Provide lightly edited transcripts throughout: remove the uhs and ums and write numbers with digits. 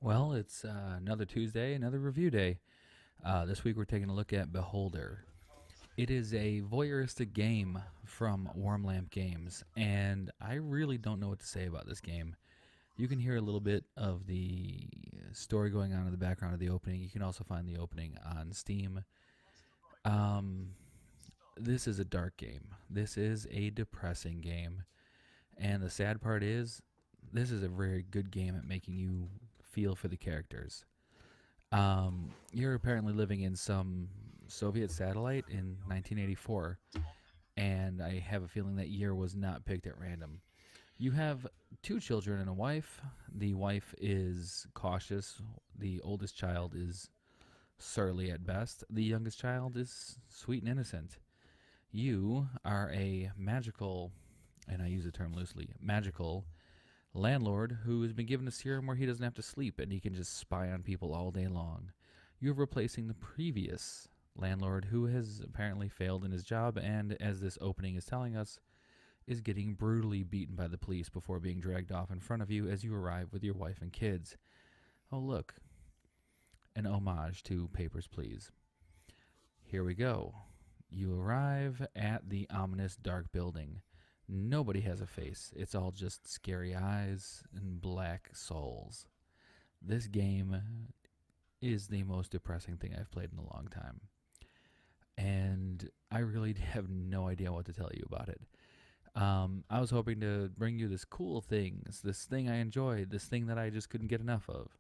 Well, it's another Tuesday, another review day. This week we're taking a look at Beholder. It is a voyeuristic game from Warm Lamp Games, and I really don't know what to say about this game. You can hear a little bit of the story going on in the background of the opening. You can also find the opening on Steam. Um, this is a dark game. This is a depressing game. And the sad part is, this is a very good game at making you feel for the characters. You're apparently living in some Soviet satellite in 1984, and I have a feeling that year was not picked at random. You have two children and a wife. The wife is cautious. The oldest child is surly at best. The youngest child is sweet and innocent. You are a magical, and I use the term loosely, magical landlord who has been given a serum where he doesn't have to sleep and he can just spy on people all day long. You're replacing the previous landlord who has apparently failed in his job and, as this opening is telling us, is getting brutally beaten by the police before being dragged off in front of you as you arrive with your wife and kids. Oh, look, an homage to Papers, Please. Here we go. You arrive at the ominous dark building. Nobody has a face. It's all just scary eyes and black souls. This game is the most depressing thing I've played in a long time. And I really have no idea what to tell you about it. I was hoping to bring you this cool things, this thing I enjoyed, this thing that I just couldn't get enough of.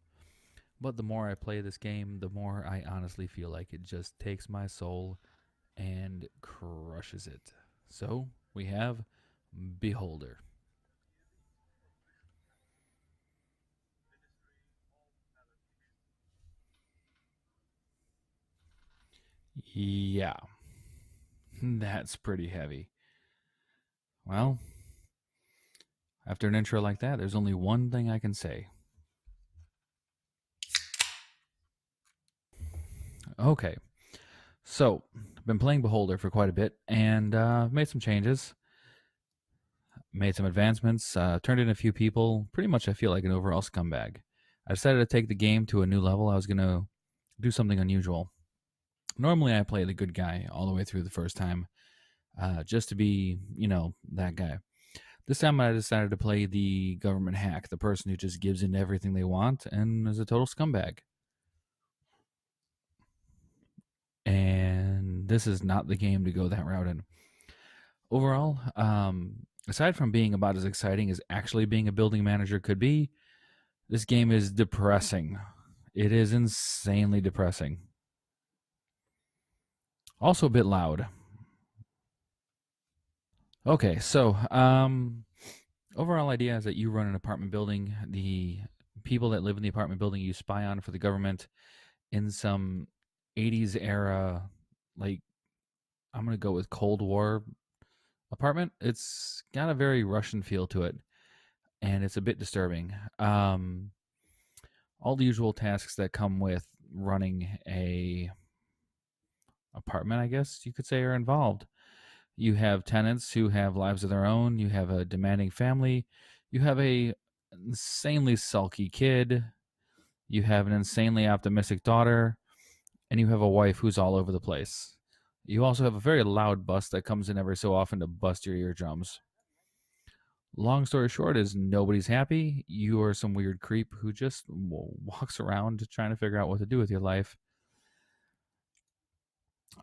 But the more I play this game, the more I honestly feel like it just takes my soul and crushes it. So we have Beholder. Yeah, that's pretty heavy. Well, after an intro like that, there's only one thing I can say. Okay, so I've been playing Beholder for quite a bit and made some changes, made some advancements, turned in a few people. Pretty much, I feel like an overall scumbag. I decided to take the game to a new level. I was going to do something unusual. Normally, I play the good guy all the way through the first time, just to be, that guy. This time, I decided to play the government hack, the person who just gives in everything they want and is a total scumbag. And this is not the game to go that route in. Overall, aside from being about as exciting as actually being a building manager could be, this game is depressing. It is insanely depressing. Also a bit loud. Okay, so overall idea is that you run an apartment building. The people that live in the apartment building you spy on for the government in some 80s era, like, I'm going to go with Cold War apartment. It's got a very Russian feel to it, and it's a bit disturbing. All the usual tasks that come with running a apartment, I guess you could say, are involved. You have tenants who have lives of their own. You have a demanding family. You have a insanely sulky kid. You have an insanely optimistic daughter, and you have a wife who's all over the place. You also have a very loud bus that comes in every so often to bust your eardrums. Long story short is nobody's happy. You are some weird creep who just walks around trying to figure out what to do with your life.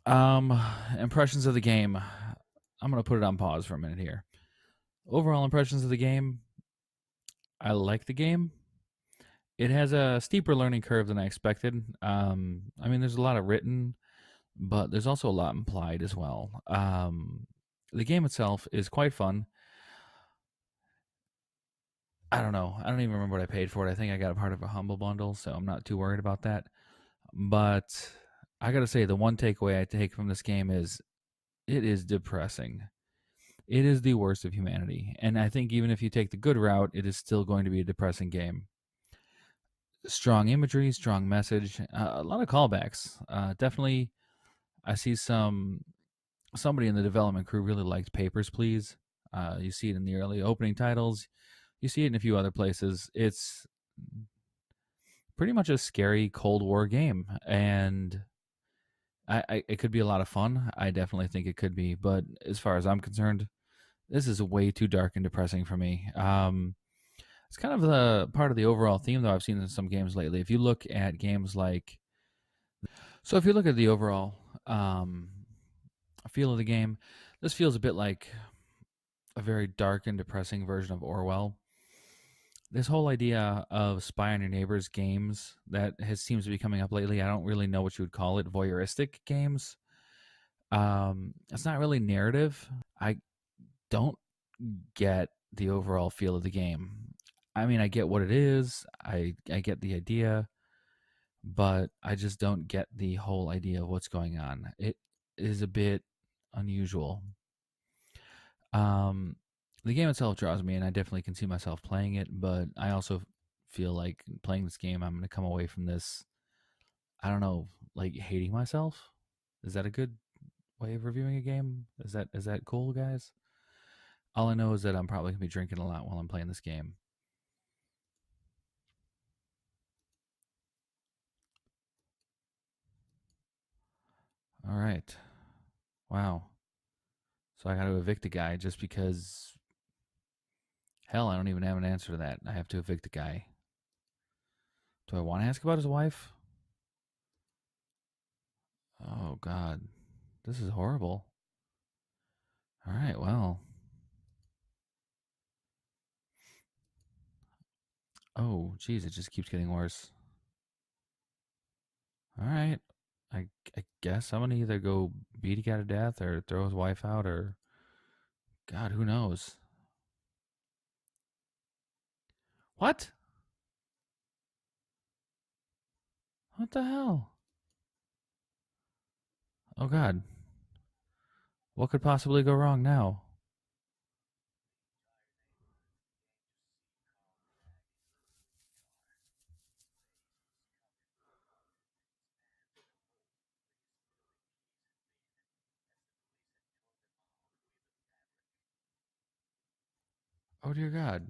Um, Impressions of the game. I'm gonna put it on pause for a minute here. Overall impressions of the game. I like the game. It has a steeper learning curve than I expected. I mean, there's a lot of written, but there's also a lot implied as well. The game itself is quite fun. I don't know. I don't even remember what I paid for it. I think I got a part of a humble bundle, so I'm not too worried about that. But I gotta say, the one takeaway I take from this game is it is depressing. It is the worst of humanity. And I think even if you take the good route, it is still going to be a depressing game. Strong imagery, strong message, a lot of callbacks. Definitely, I see somebody in the development crew really liked Papers, Please. You see it in the early opening titles. You see it in a few other places. It's pretty much a scary Cold War game, and it could be a lot of fun. I definitely think it could be, but as far as I'm concerned, this is way too dark and depressing for me. It's kind of the part of the overall theme, though. I've seen in some games lately. If you look at games like, so if you look at the overall feel of the game, this feels a bit like a very dark and depressing version of Orwell. This whole idea of spy on your neighbors games that has seems to be coming up lately. I don't really know what you would call it. Voyeuristic games. It's not really narrative. I don't get the overall feel of the game. I mean, I get what it is. I get the idea, but I just don't get the whole idea of what's going on. It is a bit unusual. Um, the game itself draws me, and I definitely can see myself playing it. But I also feel like playing this game, I'm going to come away from this. I don't know, like hating myself. Is that a good way of reviewing a game? Is that cool, guys? All I know is that I'm probably gonna be drinking a lot while I'm playing this game. All right. Wow. So I got to evict a guy just because. Hell, I don't even have an answer to that. I have to evict a guy. Do I want to ask about his wife? Oh God, this is horrible. All right. Well. Oh, geez, it just keeps getting worse. All right. I guess I'm gonna either go beat a guy to death or throw his wife out or God, who knows? What? What the hell? Oh God, what could possibly go wrong now? Oh dear God.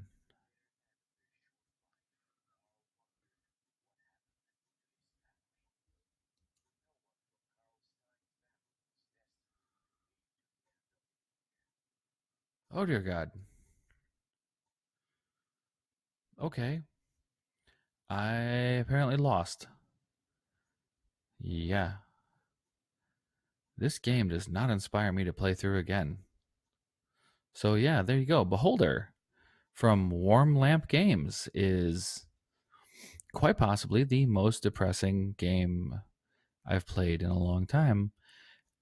Oh dear God. Okay. I apparently lost. Yeah. This game does not inspire me to play through again. So yeah, there you go. Beholder from Warm Lamp Games is quite possibly the most depressing game I've played in a long time.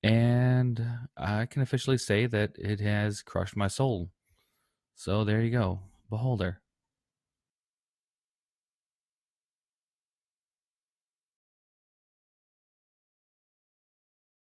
And I can officially say that it has crushed my soul. So there you go. Beholder.